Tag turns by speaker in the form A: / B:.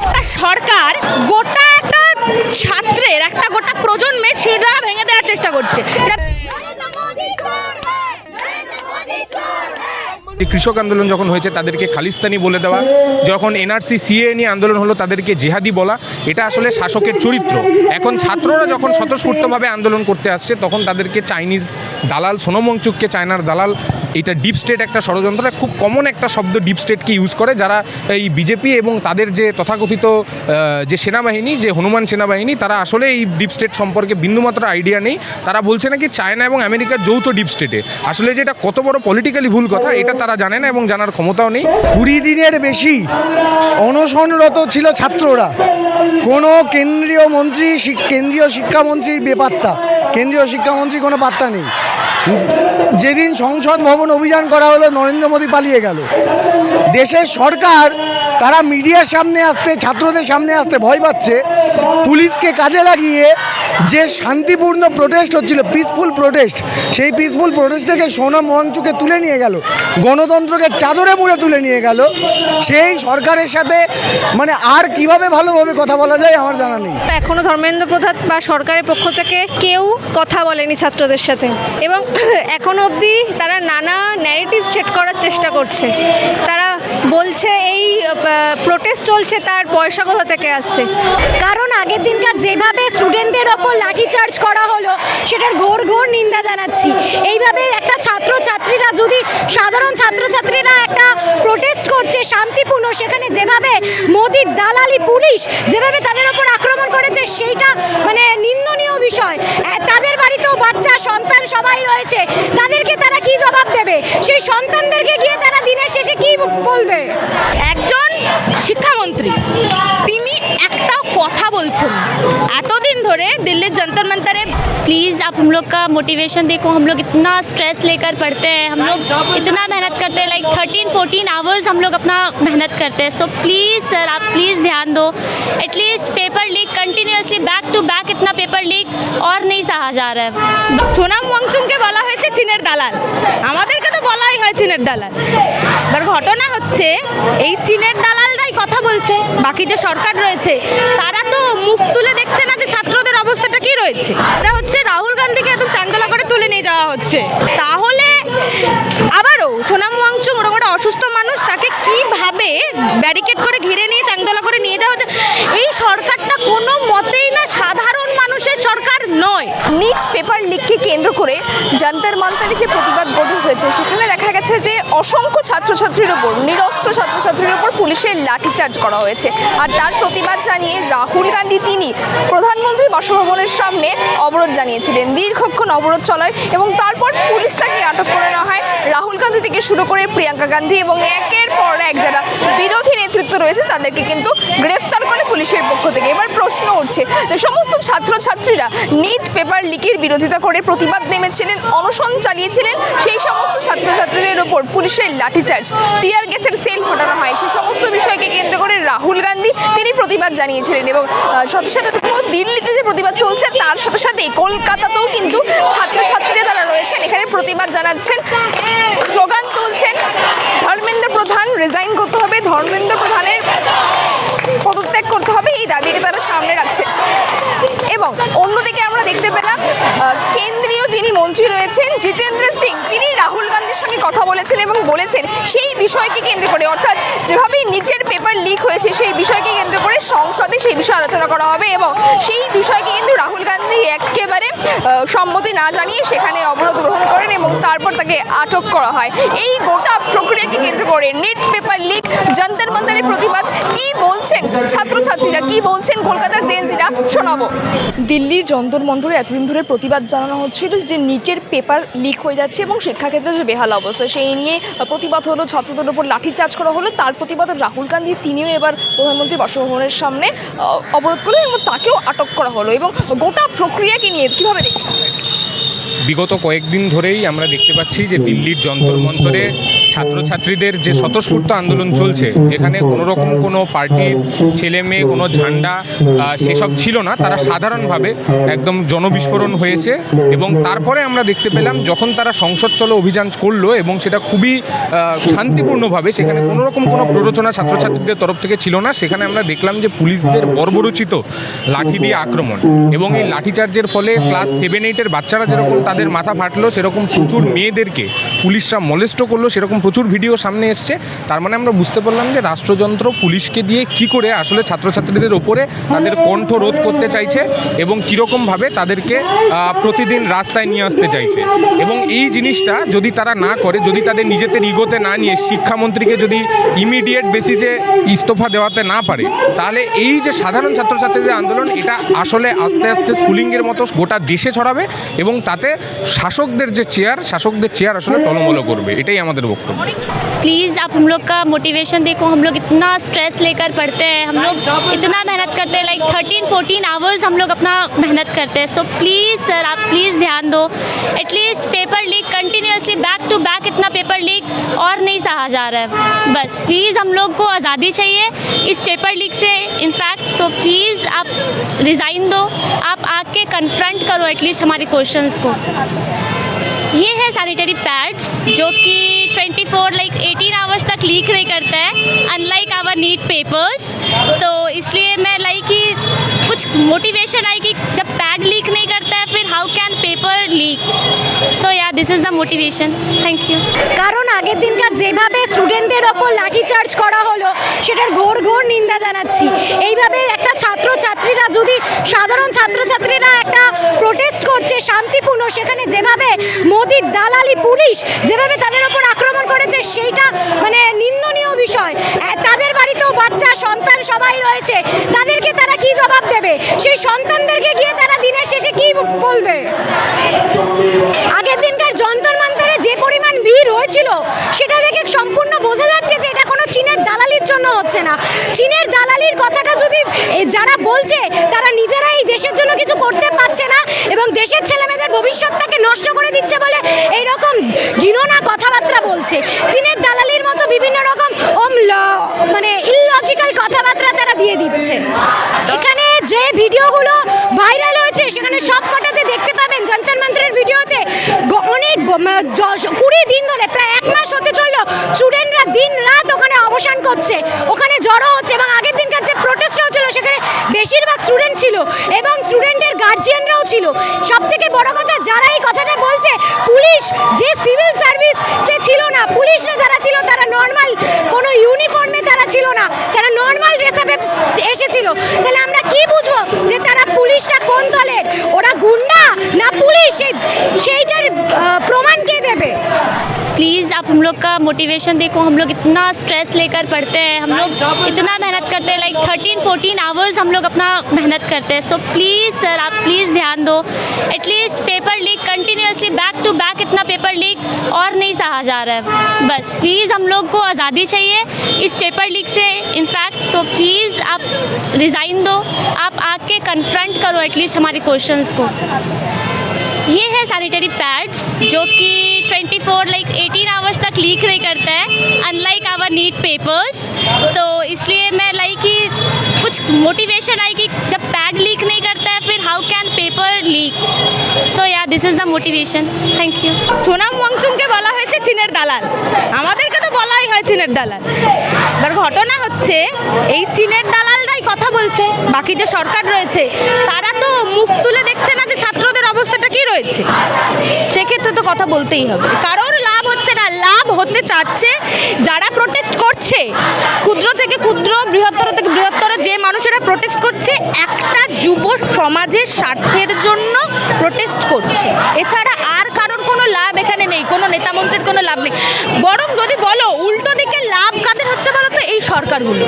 A: একটা সরকার গোটা একটা ছাত্রের একটা গোটা প্রজন্মের শিরদাঁড়া ভেঙে দেওয়ার চেষ্টা করছে।
B: কৃষক আন্দোলন যখন হয়েছে তাদেরকে খালিস্তানি বলে দেওয়া, যখন এনআরসি সিএ নিয়ে আন্দোলন হলো তাদেরকে জেহাদি বলা, এটা আসলে শাসকের চরিত্র। এখন ছাত্ররা যখন স্বতঃস্ফূর্তভাবে আন্দোলন করতে আসছে তখন তাদেরকে চাইনিজ দালাল, সোনম ওয়াংচুককে চায়নার দালাল, এটা ডিপ স্টেট একটা ষড়যন্ত্র, খুব কমন একটা শব্দ ডিপ স্টেটকে ইউজ করে, যারা এই বিজেপি এবং তাদের যে তথাকথিত যে সেনাবাহিনী, যে হনুমান সেনাবাহিনী, তারা আসলে এই ডিপ স্টেট সম্পর্কে বিন্দুমাত্র আইডিয়া নেই। তারা বলছে নাকি চায়না এবং আমেরিকার যৌথ ডিপ স্টেটে। আসলে যে এটা কত বড় পলিটিক্যালি ভুল কথা এটা তারা জানে না এবং জানার ক্ষমতাও নেই।
C: 20 দিনের বেশি অনশনরত ছিল ছাত্ররা। কোনো কেন্দ্রীয় মন্ত্রী, কেন্দ্রীয় শিক্ষামন্ত্রীর বেপাত্তা, কেন্দ্রীয় শিক্ষামন্ত্রী কোনো পাত্তা নেই। যেদিন সংসদ ভবন অভিযান করা হলো নরেন্দ্র মোদী পালিয়ে গেল। দেশের সরকার তারা মিডিয়ার সামনে আসতে, ছাত্রদের সামনে আসতে ভয় পাচ্ছে। পুলিশকে কাজে লাগিয়ে যে শান্তিপূর্ণ প্রোটেস্ট হচ্ছিল, পিসফুল প্রোটেস্ট, সেই পিসফুল প্রোটেস্ট থেকে সোনম ওয়াংচুককে তুলে নিয়ে গেল, গণতন্ত্রকে চাদরে মুড়ে তুলে নিয়ে গেল। সেই সরকারের সাথে মানে আর কিভাবে ভালোভাবে কথা বলা যায় আমার জানা নেই।
A: এখনো ধর্মেন্দ্র প্রধান বা সরকারের পক্ষ থেকে কেউ কথা বলেনি ছাত্রদের সাথে, এবং এখনো অবধি তারা নানা ন্যারেটিভ সেট করার চেষ্টা করছে। তারা বলছে এই প্রোটেস্ট চলছে, তার পয়সা কোথা থেকে আসছে।
D: কারণ আগের দিনকার যেভাবে স্টুডেন্টদের ওপর লাঠিচার্জ করা হলো সেটার ঘোর ঘোর নিন্দা জানাচ্ছি। এইভাবে একটা ছাত্রছাত্রীরা, যদি সাধারণ ছাত্রছাত্রীরা একটা প্রোটেস্ট করছে শান্তিপূর্ণ, সেখানে যেভাবে মোদির দালালি পুলিশ যেভাবে তাদের ওপর আক্রমণ করেছে সেইটা মানে নিন্দনীয় বিষয়। তাদের বাড়িতেও বাচ্চা সন্তান সবাই রয়েছে, তাদেরকে তারা কি জবাব দেবে? সেই সন্তানদেরকে গিয়ে তারা দিনের শেষে কি বলবে?
A: একজন শিক্ষামন্ত্রী তিনি একটাও কথা বলছেন এতদিন ধরে দিল্লির যন্তর মন্তরে।
E: प्लीज़ आप हम लोग का मोटिवेशन देखो, हम लोग इतना स्ट्रेस लेकर पढ़ते हैं, हम लोग इतना मेहनत करते हैं, लाइक 13-14 आवर्स हम लोग अपना मेहनत करते हैं। सो प्लीज़ सर, आप प्लीज़ ध्यान दो। At least paper leak continuously back to back इतना पेपर लीक और नहीं सहा जा रहा है।
A: সোনাম ওয়াংচুককে বলা হয়েছে চীনের দালাল, আমাদেরকে তো বলাই হয় চীনের দালাল। এবার ঘটনা হচ্ছে এই চীনের দালালরাই কথা বলছে, বাকি যে সরকার রয়েছে তারা তো মুখ তুলে দেখছে না যে ছাত্রদের অবস্থাটা কি রয়েছে। এটা হচ্ছে রাহুল গান্ধীকে একদম চাঙ্গলা করে তুলে নিয়ে যাওয়া হচ্ছে। তাহলে আবারও সোনাম ওয়াংচুক ওরকম একটা অসুস্থ মানুষ, তাকে কিভাবে ব্যারিকেড করে ঘিরে নিয়ে চাঙ্গলা করে নিয়ে যাওয়া হচ্ছে। এই সরকারটা কোনো মতেই না সাধারণ মানুষের সরকার নয়।
F: নিট পেপার লিককে কেন্দ্র করে যন্তর মন্তরে যে প্রতিবাদ গঠন হয়েছে সেখানে দেখা গেছে যে অসংখ্য ছাত্রছাত্রীর ওপর, নিরস্ত্র ছাত্রছাত্রীর ওপর পুলিশের লাঠিচার্জ করা হয়েছে। আর তার প্রতিবাদ জানিয়ে রাহুল গান্ধী তিনি প্রধানমন্ত্রী বাসভবনের সামনে অবরোধ জানিয়েছিলেন। দীর্ঘক্ষণ অবরোধ চলায় এবং তারপর পুলিশ তাকে আটক করে নেওয়া হয়। রাহুল গান্ধী থেকে শুরু করে প্রিয়াঙ্কা গান্ধী এবং একের পর এক যারা বিরোধী নেতৃত্ব রয়েছে তাদেরকে কিন্তু গ্রেফতার করে পুলিশের পক্ষ থেকে। এবার প্রশ্ন উঠছে যে সমস্ত ছাত্রছাত্রীরা নিট পেপার লিকের বিরোধিতা করে প্রতিবাদ নেমেছিলেন, অনশন চালিয়েছিলেন, সেই সমস্ত ছাত্রছাত্রীদের ওপর পুলিশের লাঠিচার্জ, টিয়ার গ্যাসের সেল ফোটানো হয়, সেই সমস্ত বিষয়কে কেন্দ্র করে রাহুল গান্ধী তিনি প্রতিবাদ জানিয়েছিলেন। এবং সাথে সাথে দিল্লিতে যে প্রতিবাদ চলছে তার সাথে সাথে কলকাতাতেও কিন্তু ছাত্রছাত্রীরা তারা রয়েছেন, এখানে প্রতিবাদ জানাচ্ছেন, স্লোগান তুলছেন। ধর্মেন্দ্র প্রধান রিজাইন করতে হবে, ধর্মেন্দ্র প্রধানের পদত্যাগ করতে হবে, এই দাবিকে তারা সামনে রাখছেন। এবং অন্যদিকে আমরা দেখতে পেলাম কেন্দ্রীয় যিনি মন্ত্রী রয়েছেন জিতেন্দ্র সিং, তিনি রাহুল গান্ধীর সঙ্গে কথা বলেছেন এবং বলেছেন সেই বিষয়কে কেন্দ্র করে, অর্থাৎ যেভাবে নিচের পেপার লিক হয়েছে সেই বিষয়কে কেন্দ্র করে সংসদে সেই বিষয়ে আলোচনা করা হবে এবং সেই বিষয়কে কিন্তু রাহুল গান্ধী একেবারে সম্মতি না জানিয়ে সেখানে অবরোধ গ্রহণ করেন এবং তারপর তাকে আটক করা হয়। এই গোটা প্রক্রিয়াকে কেন্দ্র করে নিট পেপার লিক, যন্তর মন্তরের প্রতিবাদ, কি বলছেন ছাত্রছাত্রীরা, কি বলছেন কলকাতার জেনজিরা, শোনাবো। দিল্লির যন্তর মন্তরে এতদিন ধরে প্রতিবাদ জানানো হচ্ছিল যে নিচের পেপার লিক হয়ে যাচ্ছে এবং শিক্ষাক্ষেত্রে যে বেহাল অবস্থা সেই নিয়ে প্রতিবাদ হলো, ছাত্রদের উপর লাঠিচার্জ করা হলো। তার প্রতিবাদে রাহুল গান্ধী তিনিও এবার প্রধানমন্ত্রী বাসভবনের সামনে অবরোধ করলেন এবং তাকেও আটক করা হলো। এবং গোটা প্রক্রিয়াকে নিয়ে কীভাবে দেখছেন?
B: বিগত কয়েকদিন ধরেই আমরা দেখতে পাচ্ছি যে দিল্লির যন্তর মন্তরে ছাত্রছাত্রীদের যে স্বতঃস্ফূর্ত আন্দোলন চলছে, যেখানে কোনো রকম কোনো পার্টির ছেলে মেয়ে কোনো ঝান্ডা সেসব ছিল না, তারা সাধারণভাবে একদম জনবিস্ফোরণ হয়েছে। এবং তারপরে আমরা দেখতে পেলাম যখন তারা সংসদ চলো অভিযান করলো এবং সেটা খুবই শান্তিপূর্ণভাবে, সেখানে কোনো রকম কোনো প্ররোচনা ছাত্রছাত্রীদের তরফ থেকে ছিল না। সেখানে আমরা দেখলাম যে পুলিশদের বর্বরচিত লাঠি দিয়ে আক্রমণ, এবং এই লাঠিচার্জের ফলে ক্লাস 7-8-এর বাচ্চারা যেরকম তাদের মাথা ফাটলো, সেরকম প্রচুর মেয়েদেরকে পুলিশরা মলেস্টও করলো, সেরকম প্রচুর ভিডিও সামনে এসছে। তার মানে আমরা বুঝতে পারলাম যে রাষ্ট্রযন্ত্র পুলিশকে দিয়ে কি করে আসলে ছাত্রছাত্রীদের ওপরে তাদের কণ্ঠ রোধ করতে চাইছে এবং কীরকমভাবে তাদেরকে প্রতিদিন রাস্তায় নিয়ে আসতে চাইছে। এবং এই জিনিসটা যদি তারা না করে, যদি তাদের নিজেদের ইগোতে না নিয়ে শিক্ষামন্ত্রীকে যদি ইমিডিয়েট বেসিসে ইস্তফা দেওয়াতে না পারে, তাহলে এই যে সাধারণ ছাত্রছাত্রীদের আন্দোলন, এটা আসলে আস্তে আস্তে স্ফুলিঙ্গের মতো গোটা দেশে ছড়াবে এবং তাতে শাসকদের চেয়ার আসলে টলমলো করবে। এটাই আমাদের বক্তব্য।
E: प्लीज़ आप हम लोग का मोटिवेशन देखो, हम लोग इतना स्ट्रेस लेकर पढ़ते हैं, हम लोग इतना मेहनत करते हैं, लाइक 13-14 आवर्स हम लोग अपना मेहनत करते हैं। सो प्लीज़ सर, आप प्लीज़ ध्यान दो। At least paper leak continuously back to back इतना पेपर लीक और नहीं सहा जा रहा है। बस प्लीज़ हम लोग को आज़ादी चाहिए इस पेपर लीक से। इनफैक्ट तो प्लीज़ आप रिज़ाइन दो, आप आके कन्फ्रंट करो एटलीस्ट हमारे क्वेश्चंस को। ये है सैनिटरी पैड्स जो कि 18 आवर्स तक लीक नहीं करता है, अनलाइक आवर नीट पेपर्स। तो इसलिए मैं लाइक कि कुछ मोटिवेशन आई कि जब पैड लीक नहीं करता है फिर हाउ कैन पेपर लीक। तो या this is the motivation. Thank you.
D: কারণ আগের দিনকার যেভাবে স্টুডেন্টদের ওপর লাঠিচার্জ করা হলো সেটার ঘোর ঘোর নিন্দা জানাচ্ছি। এইভাবে একটা ছাত্রছাত্রীরা যদি সাধারণ ছাত্রছাত্রীরা একটা প্রোটেস্ট করছে শান্তিপূর্ণ, সেখানে যেভাবে মোদির দালালি পুলিশ যেভাবে তাদের ওপর আক্রমণ করেছে সেইটা মানে নিন্দনীয় বিষয়। তাদের বাড়িতেও বাচ্চা সন্তান সবাই রয়েছে, তাদেরকে তারা কি জবাব দেবে? সেই সন্তানদেরকে গিয়ে তারা দিনের শেষে কি বলবে? আগের দিনকার যন্তর মন্তরে যে পরিমাণ ভিড় হয়েছিল সেটা দেখে সম্পূর্ণ বোঝা যাচ্ছে যে এটা কোনো চীনের দালালির জন্য হচ্ছে না। চীনের দালালির কথাটা যদি যারা বলছে তারা নিজেরা এই দেশের জন্য কিছু করতে পারছে না এবং দেশের ছেলেমেয়েদের ভবিষ্যৎটাকে নষ্ট করে দিচ্ছে বলে এইরকম ঘৃণা কথাবার্তা বলছে। চীনের দালালির মতো বিভিন্ন রকম মানে ইললজিক্যাল কথাবার্তা তারা দিয়ে দিচ্ছে। এখানে যে ভিডিওগুলো ভাইরাল হয়েছে সেখানে সব কটাতে দেখতে পাবেন যন্তর মন্তরের ভিডিওতে অনেক 20 দিন ধরে প্রায় 1 মাস হতে চললো স্টুডেন্টরা দিন রাত ওখানে অবসান করছে, ওখানে জড়ো হচ্ছে। এবং আগের দিনকার যে প্রোটেস্ট হচ্ছিল সেখানে বেশিরভাগ স্টুডেন্ট ছিল এবং স্টুডেন্টের গার্জিয়ানরাও ছিল। সব থেকে বড় কথা, যারা এই কথাটা বলছে, পুলিশ যে সিভিল সার্ভিস সে ছিল না, পুলিশরা যারা ছিল তারা নর্মাল কোনো ইউনিফর্মে তারা ছিল না, তারা নর্মাল ড্রেস আপে এসেছিল। তাহলে আমরা কি বুঝবো যে তারা পুলিশরা কোন দলের? ওরা গুন্ডা না পুলিশ? সেইটার প্রমাণ কে দেবে?
E: प्लीज़ आप हम लोग का मोटिवेशन देखो, हम लोग इतना स्ट्रेस लेकर पढ़ते हैं, हम लोग इतना मेहनत करते हैं, लाइक 13-14 आवर्स हम लोग अपना मेहनत करते हैं। सो प्लीज़ सर, आप प्लीज़ ध्यान दो। At least paper leak continuously back to back इतना पेपर लीक और नहीं सहा जा रहा है। बस प्लीज़ हम लोग को आज़ादी चाहिए इस पेपर लीक से। इनफैक्ट तो प्लीज़ आप रिज़ाइन दो, आप आके कन्फ्रंट करो एटलीस्ट हमारे क्वेश्चंस को। ये है सैनिटरी पैड्स जो कि 18 आवर्स तक लीक नहीं करता है, अनलाइक आवर नीट पेपर्स। तो इसलिए मैं लाइक कि कुछ मोटिवेशन आई कि जब पैड लीक नहीं करता है फिर हाउ कैन पेपर लीक। तो या this is the motivation. Thank you.
A: Sonam ওয়াংচুককে বলা হয়েছে চীনের দালাল, আমাদেরকে তো বলাই হয় চীনের দালাল। এবার ঘটনা হচ্ছে এই চীনের দালালরাই কথা বলছে, বাকি যে সরকার রয়েছে তারা তো মুখ তুলে দেখছে না যে ছাত্রদের অবস্থাটা কি রয়েছে। সেক্ষেত্রে তো কথা বলতেই হবে, কারোর লাভ হচ্ছে না, লাভ হতে চাচ্ছে যারা প্রোটেস্ট করছে, ক্ষুদ্র থেকে ক্ষুদ্র, বৃহত্তর থেকে বৃহত্তর যে মানুষেরা প্রোটেস্ট করছে একটা যুব সমাজের স্বার্থের জন্য প্রোটেস্ট করছে। এছাড়া আর কারোর কোনো লাভ এখানে নেই, কোনো নেতামন্ত্রীর কোনো লাভ নেই। বরং যদি বলো উল্টো দিকে লাভ কাদের হচ্ছে বলো তো, এই সরকারগুলো।